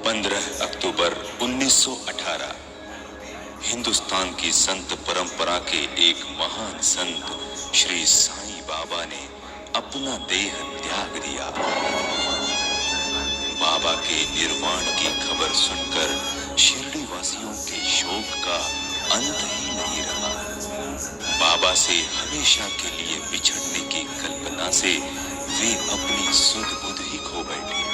15 अक्टूबर 1918 हिंदुस्तान की संत परंपरा के एक महान संत श्री साईं बाबा ने अपना देह त्याग दिया। बाबा के निर्वाण की खबर सुनकर शिरडी वासियों के शोक का अंत ही नहीं रहा। बाबा से हमेशा के लिए बिछड़ने की कल्पना से वे अपनी सुध बुध ही खो बैठे।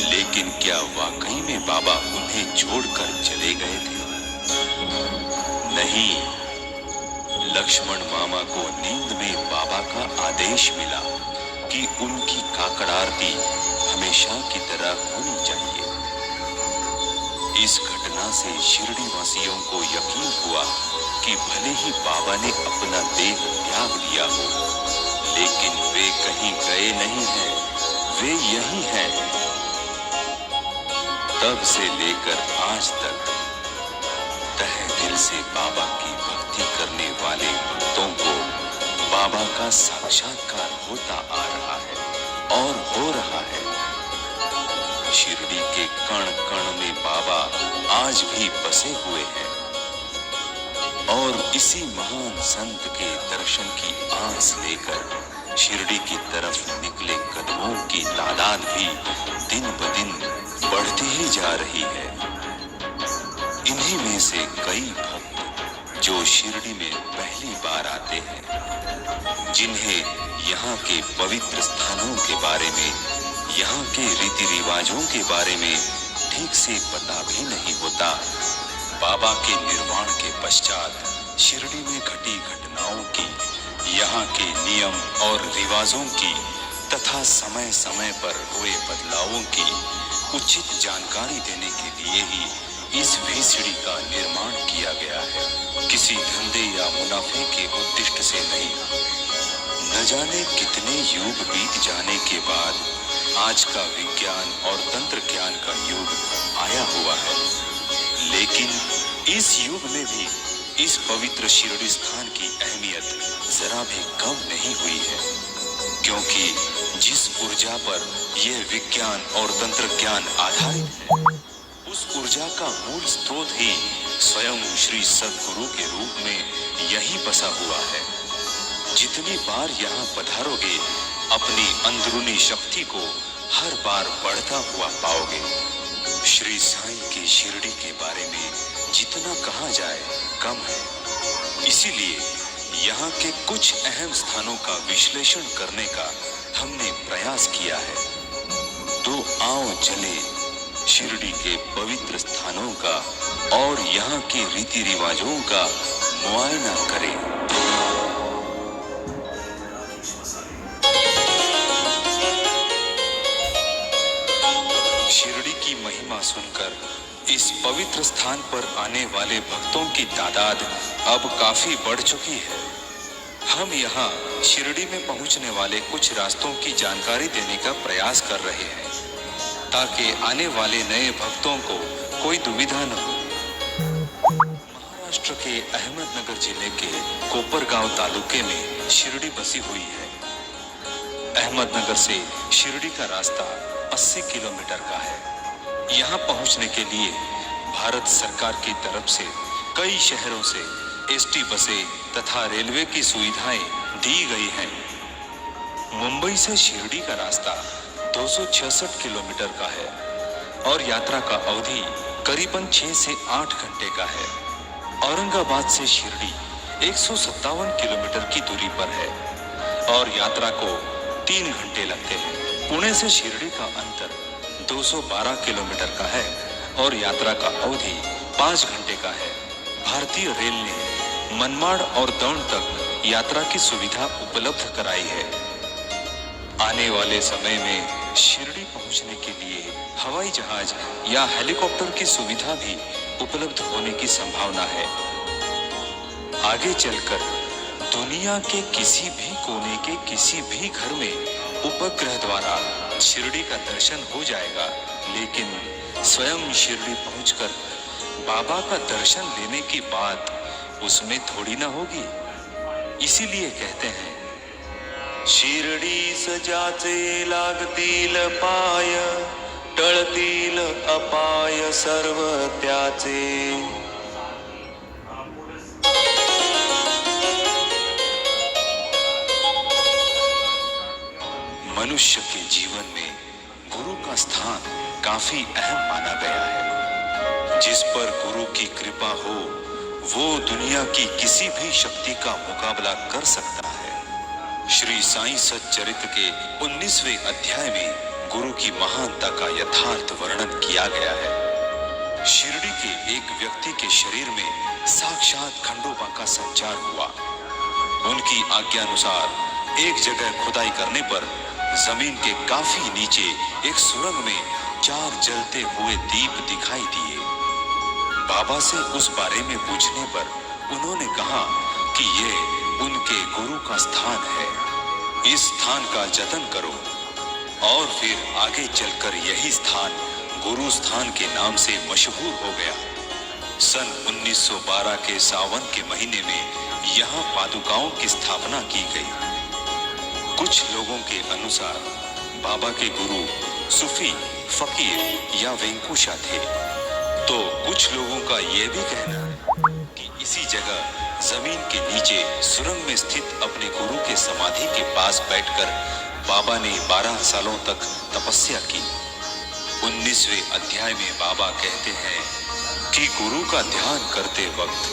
लेकिन क्या वाकई में बाबा उन्हें छोड़कर चले गए थे? नहीं, लक्ष्मण मामा को नींद में बाबा का आदेश मिला कि उनकी काकड़ आरती हमेशा की तरह होनी चाहिए। इस घटना से शिरडी वासियों को यकीन हुआ कि भले ही बाबा ने अपना देह त्याग दिया हो, लेकिन वे कहीं गए नहीं हैं, वे यही हैं। तब से लेकर आज तक तहे दिल से बाबा की भक्ति करने वाले भक्तों को बाबा का साक्षात्कार होता आ रहा है और हो रहा है। शिरडी के कण कण में बाबा आज भी बसे हुए हैं और इसी महान संत के दर्शन की आस लेकर शिरडी की तरफ निकले कदमों की तादाद भी दिन ब दिन बढ़ती ही जा रही है। इन्हीं में से कई भक्त जो शिरडी में पहली बार आते हैं, जिन्हें यहाँ के पवित्र स्थानों के बारे में, यहाँ के रीति रिवाजों के बारे में ठीक से पता भी नहीं होता, बाबा के निर्वाण के पश्चात शिरडी में घटी घटनाओं की, यहाँ के नियम और रिवाजों की तथा समय समय पर हुए बदलावों की उचित जानकारी देने के लिए ही इस VCD का निर्माण किया गया है। किसी धंधे या मुनाफे के उद्देश्य से नहीं। न जाने कितने युग बीत जाने के बाद आज का विज्ञान और तंत्र ज्ञान का युग आया हुआ है, लेकिन इस युग में भी इस पवित्र शिरडी स्थान की अहमियत जरा भी कम नहीं हुई है, क्योंकि जिस ऊर्जा पर यह विज्ञान और तंत्र ज्ञान आधारित है, उस ऊर्जा का मूल स्रोत ही स्वयं श्री सद्गुरु के रूप में यही बसा हुआ है। जितनी बार यहाँ पधारोगे, अपनी अंदरूनी शक्ति को हर बार बढ़ता हुआ पाओगे। श्री साईं की शिरडी के बारे में जितना कहा जाए कम है। इसीलिए यहाँ के कुछ अहम स्थानों का विश्लेषण करने का हमने प्रयास किया है। तो आओ चले शिरडी के पवित्र स्थानों का और यहाँ के रीति रिवाजों का मुआयना करें। शिरडी की महिमा सुनकर इस पवित्र स्थान पर आने वाले भक्तों की तादाद अब काफी बढ़ चुकी है। हम यहाँ शिरडी में पहुँचने वाले कुछ रास्तों की जानकारी देने का प्रयास कर रहे हैं, ताकि आने वाले नए भक्तों को कोई दुविधा न हो। महाराष्ट्र के अहमदनगर जिले के कोपरगांव तालुके में शिरडी बसी हुई है। अहमदनगर से शिरडी का रास्ता 80 किलोमीटर का है। यहाँ पहुँचने के लिए भारत सरकार की तरफ से कई शहरों से ST बसें तथा रेलवे की सुविधाएं दी गई हैं। मुंबई से शिरडी का रास्ता 266 किलोमीटर का है और यात्रा का अवधि करीबन 6 से 8 घंटे का है। औरंगाबाद से शिरडी 157 किलोमीटर की दूरी पर है और यात्रा को 3 घंटे लगते हैं। पुणे से शिरडी का अंतर 212 किलोमीटर का है और यात्रा का अवधि 5 घंटे का है। भारतीय रेल ने मनमाड़ और दौंड तक यात्रा की सुविधा उपलब्ध कराई है। आने वाले समय में शिरडी पहुंचने के लिए हवाई जहाज या हेलीकॉप्टर की सुविधा भी उपलब्ध होने की संभावना है। आगे चलकर दुनिया के किसी भी कोने के किसी भी घर में उपग्रह द्वारा शिरडी का दर्शन हो जाएगा, लेकिन स्वयं शिरडी पहुंचकर बाबा का दर्शन लेने की बात उसमें थोड़ी ना होगी। इसीलिए कहते हैं, शिरडी सजाचे लागतील पाय, पडतील अपाय सर्व त्याचे। मनुष्य के जीवन में गुरु का स्थान काफी अहम माना गया है। जिस पर गुरु की कृपा हो वो दुनिया की किसी भी शक्ति का मुकाबला कर सकता है। श्री साईं सच्चरित्र के 19वें अध्याय में गुरु की महानता का यथार्थ वर्णन किया गया है। शिरडी के एक व्यक्ति के शरीर में साक्षात खंडोबा का संचार हुआ। उनकी आज्ञानुसार एक जगह खुदाई करने पर जमीन के काफी नीचे एक सुरंग में 4 जलते हुए दीप दिखाई दिए। बाबा से उस बारे में पूछने पर उन्होंने कहा कि ये उनके गुरु का स्थान है। इस स्थान का जतन करो। और फिर आगे चलकर यही स्थान गुरु स्थान के नाम से मशहूर हो गया। सन 1912 के सावन के महीने में यहाँ पादुकाओं की स्थापना की गई। कुछ लोगों के अनुसार बाबा के गुरु सूफी, फकीर या वेंकुशा थे, तो कुछ लोगों का यह भी कहना है कि इसी जगह जमीन के नीचे सुरंग में स्थित अपने गुरु के समाधि के पास बैठकर बाबा ने 12 सालों तक तपस्या की। 19वें अध्याय में बाबा कहते हैं कि गुरु का ध्यान करते वक्त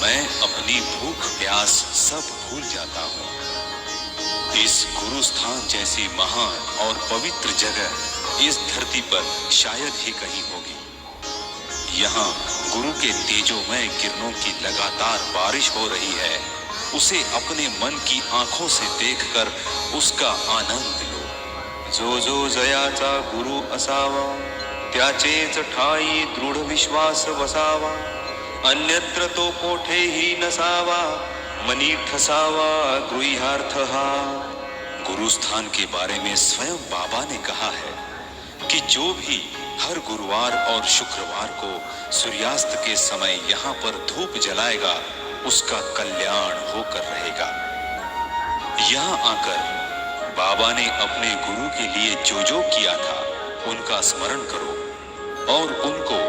मैं अपनी भूख प्यास सब भूल जाता हूँ। इस गुरु स्थान जैसी महान और पवित्र जगह इस धरती पर शायद ही कहीं होगी। यहाँ गुरु के तेजोमय किरणों की लगातार बारिश हो रही है। उसे अपने मन की आंखों से देखकर उसका आनंद लो। जो जो जयाचा गुरु असावा त्याचेच ठाई दृढ विश्वास वसावा। अन्यत्र तो कोठेही नसावा मनी ठसावा गृहार्थ हा। गुरु स्थान के बारे में स्वयं बाबा ने कहा है कि जो भी हर गुरुवार और शुक्रवार को सूर्यास्त के समय यहाँ पर धूप जलाएगा उसका कल्याण होकर रहेगा। यहाँ आकर बाबा ने अपने गुरु के लिए जो जो किया था उनका स्मरण करो और उनको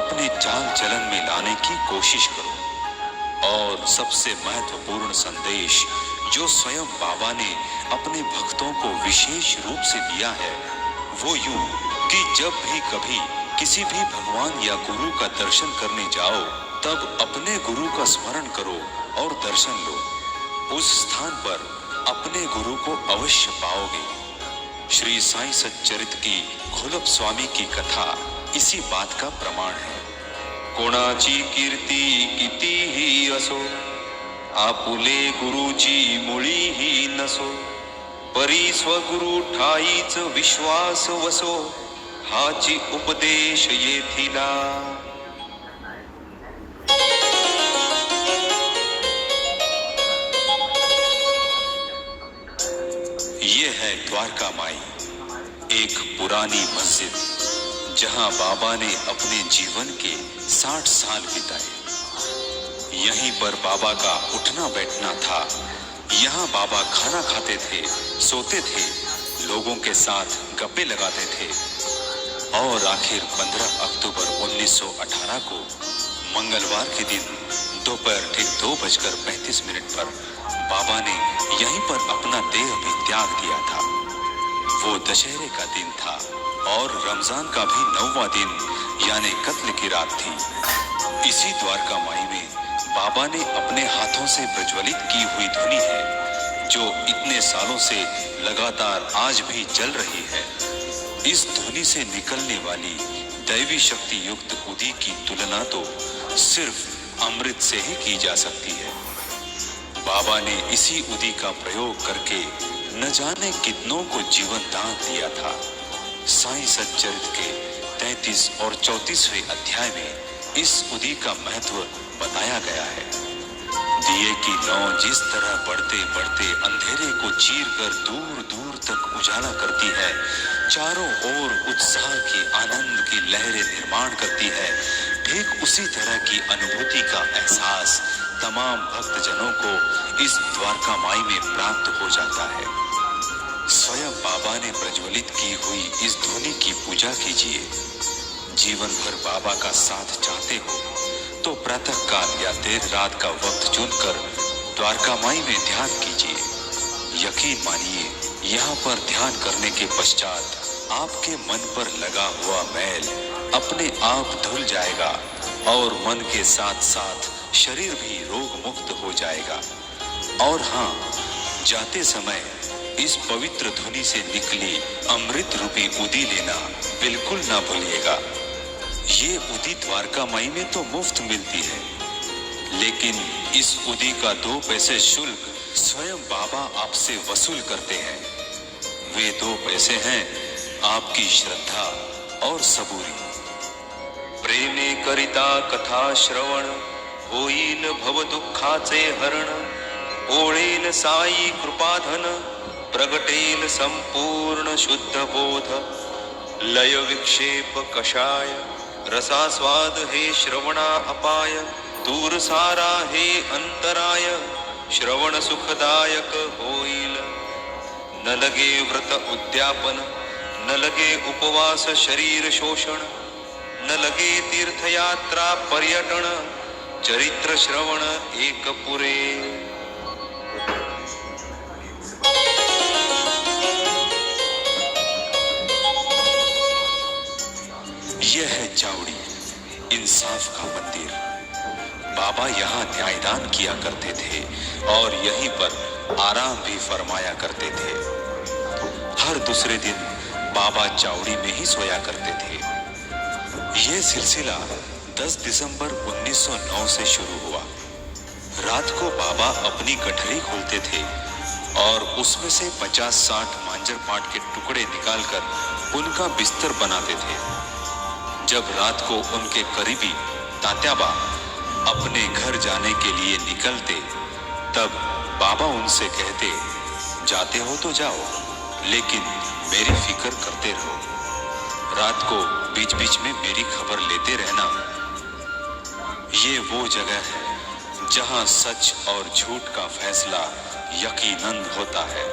अपने चाल चलन में लाने की कोशिश करो। और सबसे महत्वपूर्ण संदेश जो स्वयं बाबा ने अपने भक्तों को विशेष रूप से दिया है वो यूं कि जब भी कभी किसी भी भगवान या गुरु का दर्शन करने जाओ तब अपने गुरु का स्मरण करो और दर्शन लो। उस स्थान पर अपने गुरु को अवश्य पाओगे। श्री साईं सच्चरित्र की घोलप स्वामी की कथा इसी बात का प्रमाण है। कोणाची कीर्ती कितीही असो आपुले गुरुची मुळीही नसो। परी स्वगुरु ठाईच विश्वास वसो हाची उपदेश येथिला। ये है द्वारका माई, एक पुरानी मस्जिद जहां बाबा ने अपने जीवन के 60 साल बिताए। यहीं पर बाबा का उठना बैठना था। यहाँ बाबा खाना खाते थे, सोते थे, लोगों के साथ गप्पे लगाते थे। और आखिर 15 अक्टूबर 1918 को मंगलवार के दिन दोपहर ठीक 2:35 पर बाबा ने यहीं पर अपना देह भी त्याग दिया था। वो दशहरे का दिन था और रमजान का भी 9वां दिन यानी कत्ल की रात थी। इसी द्वारका माई में बाबा ने अपने हाथों से प्रज्वलित की हुई धुनी है जो इतने सालों से लगातार आज भी जल रही है। इस धुनी से निकलने वाली दैवी शक्ति युक्त उदी की तुलना तो सिर्फ अमृत से ही की जा सकती है। बाबा ने इसी उदी का प्रयोग करके न जाने कितनों को जीवन दान दिया था। साईं सच्चरित्र के 33 और 34वें अध्याय में इस उदी का महत्व बताया गया है। दिए की लौ जिस तरह बढ़ते बढ़ते अंधेरे को चीरकर दूर दूर तक उजाला करती है, चारों ओर उत्साह की आनंद की लहरें निर्माण करती है, ठीक उसी तरह की अनुभूति का एहसास तमाम भक्तजनों को इस द्वारका माई में प्राप्त हो जाता है। स्वयं बाबा ने प्रज्वलित की हुई इस ध्वनि की पूजा कीजिए। जीवन भर बाबा का साथ चाहते हो तो प्रातः काल या देर रात का वक्त चुनकर द्वारका माई में ध्यान कीजिए। यकीन मानिए, यहाँ पर ध्यान करने के पश्चात आपके मन पर लगा हुआ मैल अपने आप धुल जाएगा और मन के साथ साथ शरीर भी रोग मुक्त हो जाएगा। और हाँ, जाते समय इस पवित्र ध्वनि से निकली अमृत रूपी उदी लेना बिल्कुल ना भूलिएगा। ये उदी द्वारका माई में तो मुफ्त मिलती है, लेकिन इस उदी का 2 पैसे शुल्क स्वयं बाबा आपसे वसूल करते हैं। वे 2 पैसे हैं आपकी श्रद्धा और सबूरी। प्रेमे करिता कथा श्रवण होईन भव दुःखाचे हरण। ओळेल साई कृपाधन प्रगटेल संपूर्ण शुद्ध बोध। लय विक्षेप कषाय रसास्वाद हे श्रवणा अपाय। दूर सारा हे अंतराय श्रवण सुखदायक होईल। न लगे व्रत उद्यापन न लगे उपवास शरीर शोषण। न लगे तीर्थयात्रा पर्यटन चरित्र श्रवण एक पुरे। यह है चावड़ी, इंसाफ का मंदिर। बाबा यहाँ न्यायदान किया करते थे और यहीं पर आराम भी फरमाया करते थे। हर दूसरे दिन बाबा चावड़ी में ही सोया करते थे। यह सिलसिला 10 दिसंबर 1909 से शुरू हुआ। रात को बाबा अपनी गठरी खोलते थे और उसमें से 50-60 मांजर पाट के टुकड़े निकालकर उनका बिस्तर बनाते थे। जब रात को उनके करीबी तात्याबा अपने घर जाने के लिए निकलते, तब बाबा उनसे कहते, जाते हो तो जाओ, लेकिन मेरी फिक्र करते रहो। रात को बीच बीच में मेरी खबर लेते रहना। ये वो जगह है जहां सच और झूठ का फैसला यकीनन होता है।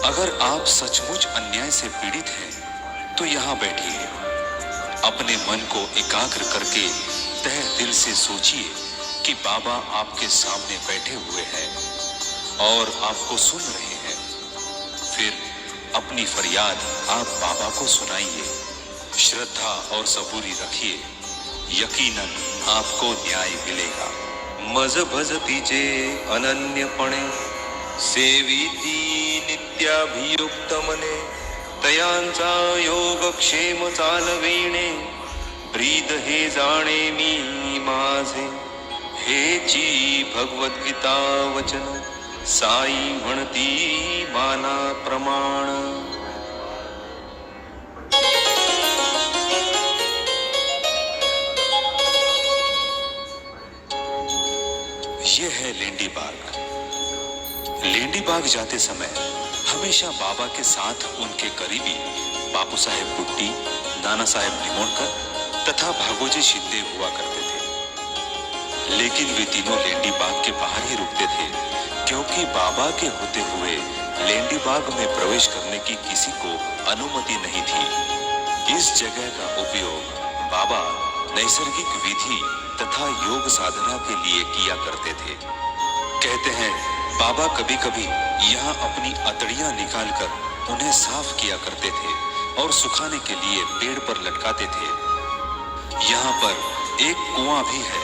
अगर आप सचमुच अन्याय से पीड़ित हैं तो यहाँ बैठिए। अपने मन को एकाग्र करके तहे दिल से सोचिए कि बाबा आपके सामने बैठे हुए हैं और आपको सुन रहे हैं। फिर अपनी फरियाद आप बाबा को सुनाइए। श्रद्धा और सबूरी रखिए, यकीनन आपको न्याय मिलेगा। मज भजतीचे अनन्यपणे सेविती नित्याभियुक्त मने। तयांचा योगक्षेम चालविणे ब्रीद हे जाणे मी माझे। हेची भगवद्गीता वचन साई म्हणती माना प्रमाण। ये है लेंडी बाग। लेंडी बाग जाते समय हमेशा बाबा के साथ उनके करीबी बापू साहेब बुट्टी, नाना साहेब निमोणकर तथा भागोजी शिंदे हुआ करते थे। लेकिन वे तीनों लेंडी बाग के बाहर ही रुकते थे, क्योंकि बाबा के होते हुए लेंडी बाग में प्रवेश करने की किसी को अनुमति नहीं थी। इस जगह का उपयोग बाबा नैसर्गिक विधि तथा योग साधना के लिए किया करते थे। कहते हैं बाबा कभी कभी यहाँ अपनी अतड़ियां निकालकर उन्हें साफ किया करते थे और सुखाने के लिए पेड़ पर लटकाते थे। यहाँ पर एक कुआं भी है।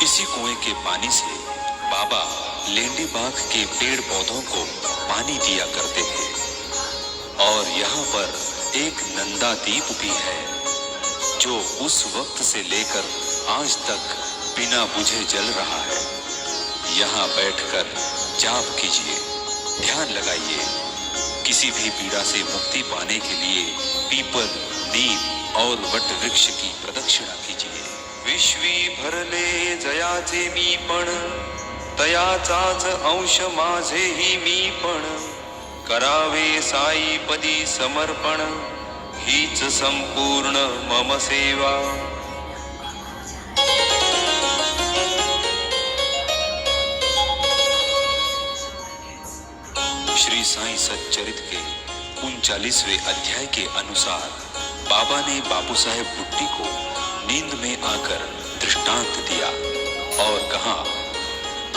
इसी कुएं के पानी से बाबा लेंडी बाग के पेड़ पौधों को पानी दिया करते थे। और यहाँ पर एक नंदा दीप भी है, जो उस वक्त से लेकर आज तक बिना बुझे जल रहा है। यहाँ बैठकर जाप कीजिए, ध्यान लगाइए। किसी भी पीड़ा से मुक्ति पाने के लिए पीपल, नीम और वट वृक्ष की प्रदक्षिणा कीजिए। विश्वी भरले जयाचे मी पण, तयाचाच अंश माझेही मी पण। करावे साई पदी समर्पण, हीच संपूर्ण मम सेवा। श्री साईं सच्चरित के 39वें अध्याय के अनुसार बाबा ने बापू साहेब बुट्टी को नींद में आकर दृष्टांत दिया और कहा,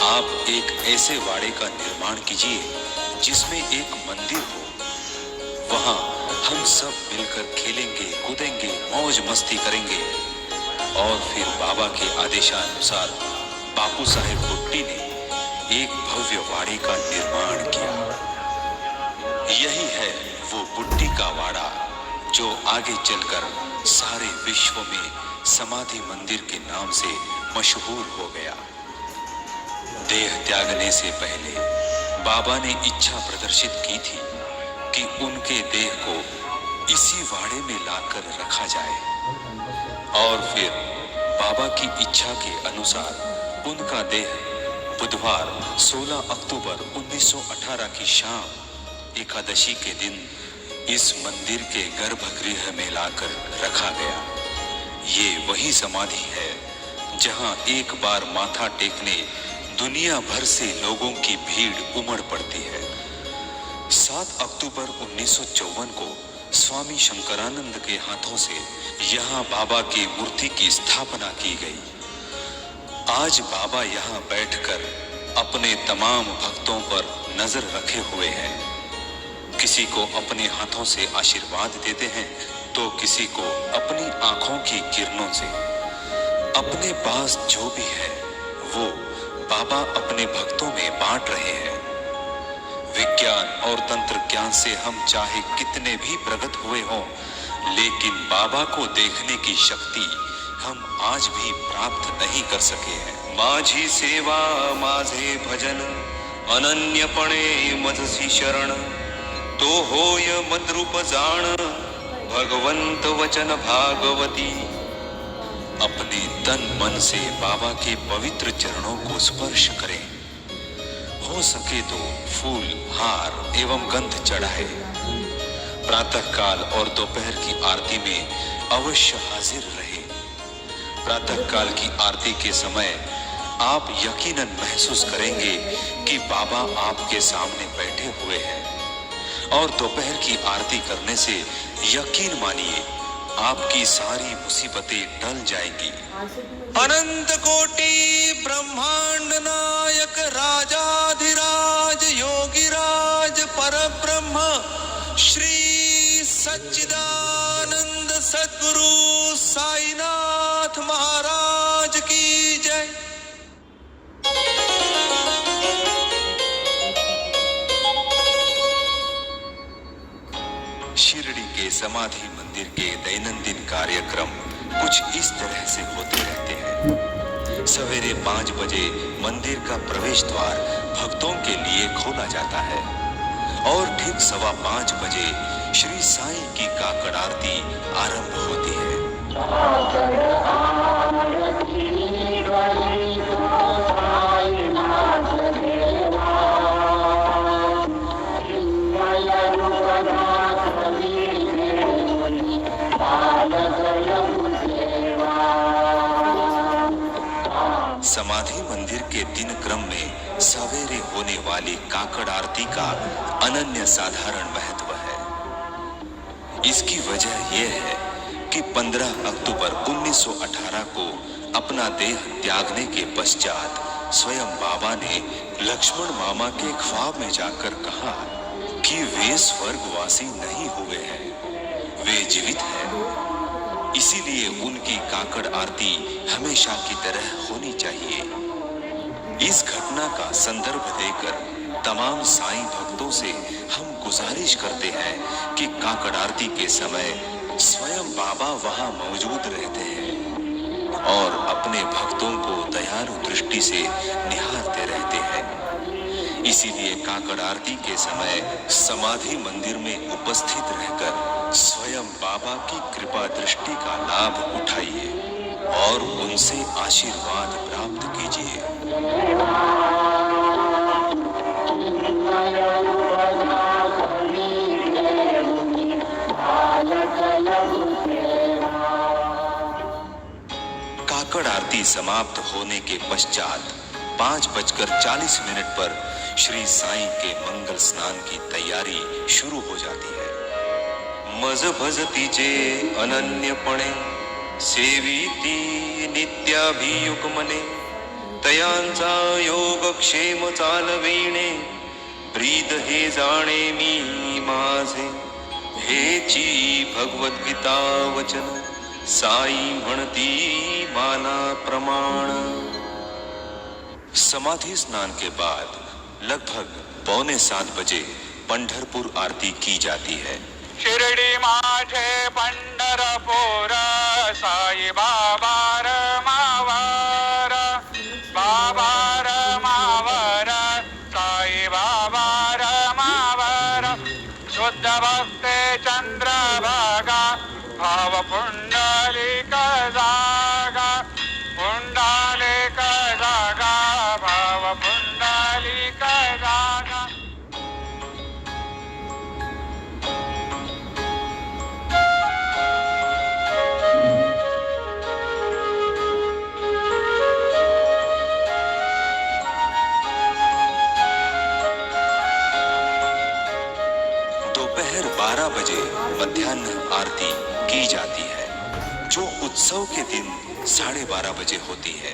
आप एक ऐसे वाड़े का निर्माण कीजिए जिसमें एक मंदिर हो। वहां हम सब मिलकर खेलेंगे, कूदेंगे, मौज मस्ती करेंगे। और फिर बाबा के आदेशानुसार बापू साहेब बुट्टी ने एक भव्य वाड़े का निर्माण किया। यही है वो बुट्टी का वाड़ा जो आगे चलकर सारे विश्व में समाधि मंदिर के नाम से मशहूर हो गया। देह त्यागने से पहले बाबा ने इच्छा प्रदर्शित की थी कि उनके देह को इसी वाड़े में लाकर रखा जाए और फिर बाबा की इच्छा के अनुसार उनका देह बुधवार 16 अक्टूबर 1918 की शाम एकादशी के दिन इस मंदिर के गर्भगृह में लाकर रखा गया। ये वही समाधि है जहां एक बार माथा टेकने दुनिया भर से लोगों की भीड़ उमड़ पड़ती है। 7 अक्टूबर 1954 को स्वामी शंकरानंद के हाथों से यहाँ बाबा की मूर्ति की स्थापना की गई। आज बाबा यहाँ बैठकर अपने तमाम भक्तों पर नजर रखे हुए हैं। किसी को अपने हाथों से आशीर्वाद देते हैं तो किसी को अपनी आंखों की किरणों से। अपने पास जो भी है वो बाबा अपने भक्तों में बांट रहे हैं। विज्ञान और तंत्र ज्ञान से हम चाहे कितने भी प्रगत हुए हों, लेकिन बाबा को देखने की शक्ति हम आज भी प्राप्त नहीं कर सके हैं। माझी सेवा माझे भजन अनन्यपणे मजसी शरण, तो होय मद्रूप जाण भगवंत वचन भागवती। अपने तन मन से बाबा के पवित्र चरणों को स्पर्श करें। हो सके तो फूल, हार एवं गंध चढ़ाए। प्रातः काल और दोपहर की आरती में अवश्य हाजिर रहे। प्रातः काल की आरती के समय आप यकीनन महसूस करेंगे कि बाबा आपके सामने बैठे हुए हैं और दोपहर की आरती करने से यकीन मानिए आपकी सारी मुसीबतें टल जाएंगी। अनंत कोटि ब्रह्मांड नायक राजाधिराज योगिराज परब्रह्म श्री सच्चिदानंद सद्गुरु साईनाथ महाराज की जय। शिरडी के समाधि मंदिर के दैनंदिन कार्यक्रम कुछ इस तरह से होते रहते हैं। सवेरे 5 बजे मंदिर का प्रवेश द्वार भक्तों के लिए खोला जाता है और ठीक 5:15 बजे श्री साईं की काकड़ आरती आरंभ होती है। समाधि मंदिर के दिन क्रम में सवेरे होने वाली काकड़ आरती का अनन्य साधारण महत्व है। इसकी वजह यह है कि 15 अक्टूबर 1918 को अपना देह त्यागने के पश्चात स्वयं बाबा ने लक्ष्मण मामा के ख्वाब में जाकर कहा कि वे स्वर्गवासी नहीं हुए हैं, वे जीवित हैं। इसीलिए उनकी काकड़ आरती हमेशा की तरह होनी चाहिए। इस घटना का संदर्भ देकर तमाम साईं भक्तों से हम गुजारिश करते हैं कि काकड़ आरती के समय स्वयं बाबा वहां मौजूद रहते हैं और अपने भक्तों को दयालु दृष्टि से निहारते रहते हैं। इसीलिए काकड़ आरती के समय समाधि मंदिर में उपस्थित रहकर स्वयं बाबा की कृपा दृष्टि का लाभ उठाइए और उनसे आशीर्वाद प्राप्त कीजिए। काकड़ आरती समाप्त होने के पश्चात 5:40 पर श्री साईं के मंगल स्नान की तैयारी शुरू हो जाती है। मज भजतीचे अनन्यपणे सेविती नित्याभियुक्मने तयांचा योगक्षेम चालविणे ब्रीद हे जाणे मी माझे हेची भगवद्गीता वचन साई म्हणती माना प्रमाण। समाधि स्नान के बाद लगभग 6:45 बजे पंढरपुर आरती की जाती है। शिर्डी माझे पंढरपूर साई बाबा रमावर, बाबा रमावर, साई बाबा रमावर, शुद्ध भक्ते चंद्रभागा भाव पुंडलिक जागा, पुंडलिक जागा भाव पुंडलिक जागा। दोपहर 12 बजे मध्याह्न आरती की जाती है, जो उत्सव के दिन 12:30 बजे होती है।